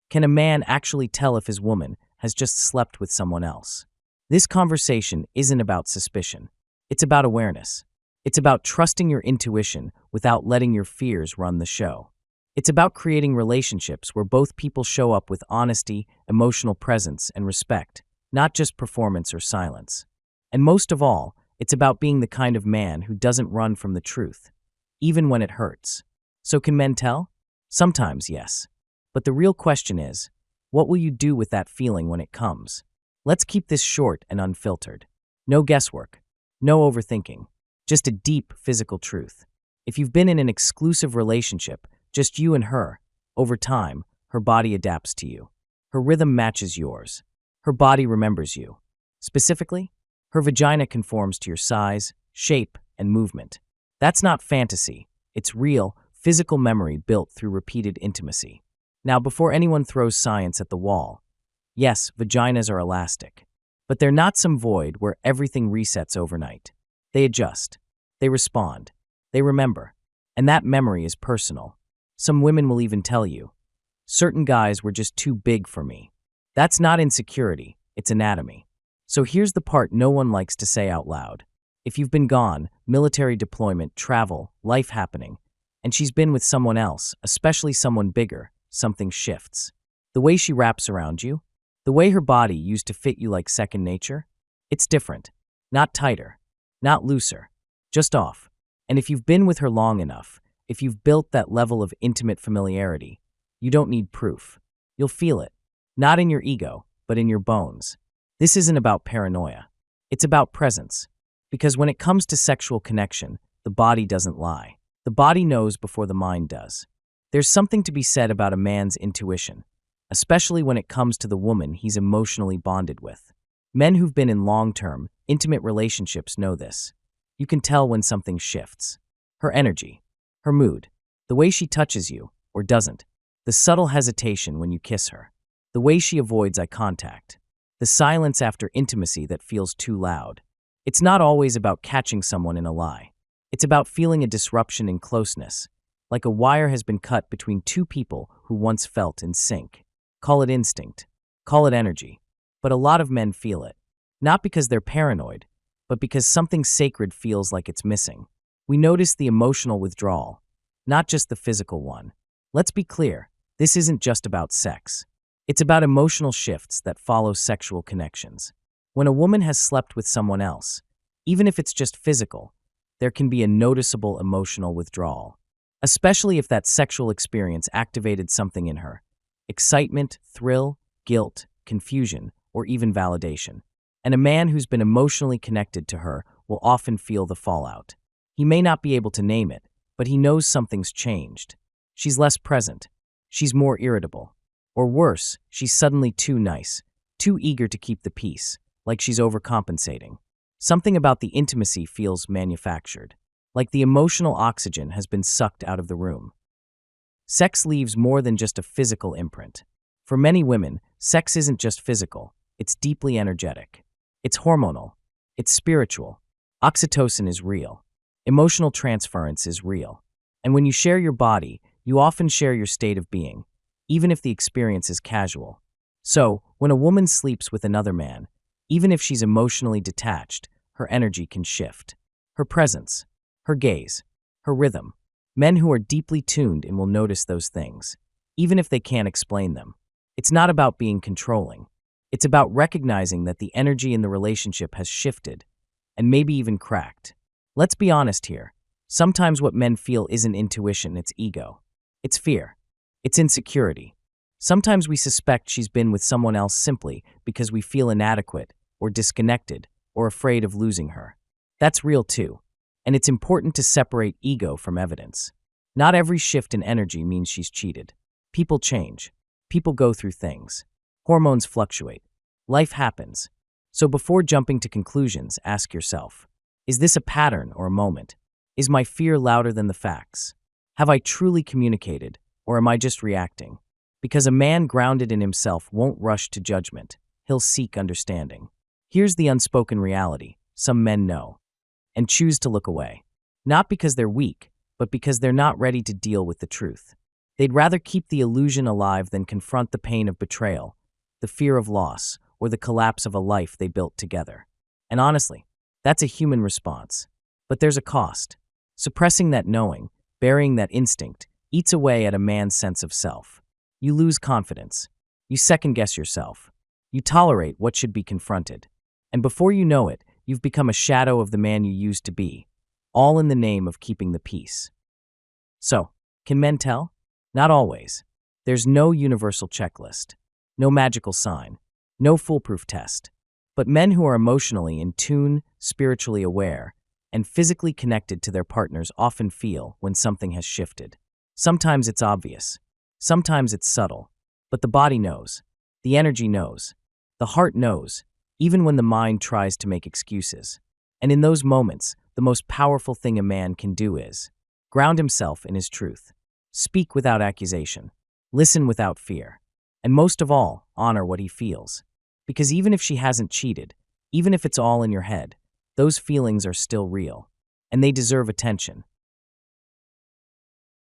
Can a man actually tell if his woman has just slept with someone else? This conversation isn't about suspicion. It's about awareness. It's about trusting your intuition without letting your fears run the show. It's about creating relationships where both people show up with honesty, emotional presence, and respect, not just performance or silence. And most of all, it's about being the kind of man who doesn't run from the truth, even when it hurts. So can men tell? Sometimes, yes. But the real question is, what will you do with that feeling when it comes? Let's keep this short and unfiltered. No guesswork. No overthinking. Just a deep physical truth. If you've been in an exclusive relationship, just you and her, over time, her body adapts to you. Her rhythm matches yours. Her body remembers you. Specifically, her vagina conforms to your size, shape, and movement. That's not fantasy. It's real, physical memory built through repeated intimacy. Now, before anyone throws science at the wall, yes, vaginas are elastic. But they're not some void where everything resets overnight. They adjust. They respond. They remember. And that memory is personal. Some women will even tell you, certain guys were just too big for me. That's not insecurity, it's anatomy. So here's the part no one likes to say out loud. If you've been gone, military deployment, travel, life happening, and she's been with someone else, especially someone bigger, something shifts. The way she wraps around you, the way her body used to fit you like second nature, it's different. Not tighter, not looser, just off. And if you've been with her long enough, if you've built that level of intimate familiarity, you don't need proof. You'll feel it, not in your ego, but in your bones. This isn't about paranoia. It's about presence. Because when it comes to sexual connection, the body doesn't lie. The body knows before the mind does. There's something to be said about a man's intuition, especially when it comes to the woman he's emotionally bonded with. Men who've been in long-term, intimate relationships know this. You can tell when something shifts. Her energy, her mood, the way she touches you, or doesn't, the subtle hesitation when you kiss her, the way she avoids eye contact, the silence after intimacy that feels too loud. It's not always about catching someone in a lie. It's about feeling a disruption in closeness, like a wire has been cut between two people who once felt in sync. Call it instinct, call it energy, but a lot of men feel it. Not because they're paranoid, but because something sacred feels like it's missing. We notice the emotional withdrawal, not just the physical one. Let's be clear, this isn't just about sex. It's about emotional shifts that follow sexual connections. When a woman has slept with someone else, even if it's just physical, there can be a noticeable emotional withdrawal, especially if that sexual experience activated something in her. Excitement, thrill, guilt, confusion, or even validation. And a man who's been emotionally connected to her will often feel the fallout. He may not be able to name it, but he knows something's changed. She's less present. She's more irritable. Or worse, she's suddenly too nice, too eager to keep the peace, like she's overcompensating. Something about the intimacy feels manufactured, like the emotional oxygen has been sucked out of the room. Sex leaves more than just a physical imprint. For many women, sex isn't just physical, it's deeply energetic. It's hormonal. It's spiritual. Oxytocin is real. Emotional transference is real. And when you share your body, you often share your state of being, even if the experience is casual. So, when a woman sleeps with another man, even if she's emotionally detached, her energy can shift. Her presence, her gaze, her rhythm. Men who are deeply tuned in will notice those things, even if they can't explain them. It's not about being controlling. It's about recognizing that the energy in the relationship has shifted, and maybe even cracked. Let's be honest here. Sometimes what men feel isn't intuition, it's ego. It's fear. It's insecurity. Sometimes we suspect she's been with someone else simply because we feel inadequate, or disconnected, or afraid of losing her. That's real too. And it's important to separate ego from evidence. Not every shift in energy means she's cheated. People change. People go through things. Hormones fluctuate. Life happens. So before jumping to conclusions, ask yourself, is this a pattern or a moment? Is my fear louder than the facts? Have I truly communicated, or am I just reacting? Because a man grounded in himself won't rush to judgment. He'll seek understanding. Here's the unspoken reality. Some men know and choose to look away. Not because they're weak, but because they're not ready to deal with the truth. They'd rather keep the illusion alive than confront the pain of betrayal, the fear of loss, or the collapse of a life they built together. And honestly, that's a human response. But there's a cost. Suppressing that knowing, burying that instinct, eats away at a man's sense of self. You lose confidence. You second-guess yourself. You tolerate what should be confronted. And before you know it, you've become a shadow of the man you used to be, all in the name of keeping the peace. So, can men tell? Not always. There's no universal checklist, no magical sign, no foolproof test. But men who are emotionally in tune, spiritually aware, and physically connected to their partners often feel when something has shifted. Sometimes it's obvious. Sometimes it's subtle. But the body knows. The energy knows. The heart knows, even when the mind tries to make excuses. And in those moments, the most powerful thing a man can do is ground himself in his truth. Speak without accusation. Listen without fear. And most of all, honor what he feels. Because even if she hasn't cheated, even if it's all in your head, those feelings are still real. And they deserve attention.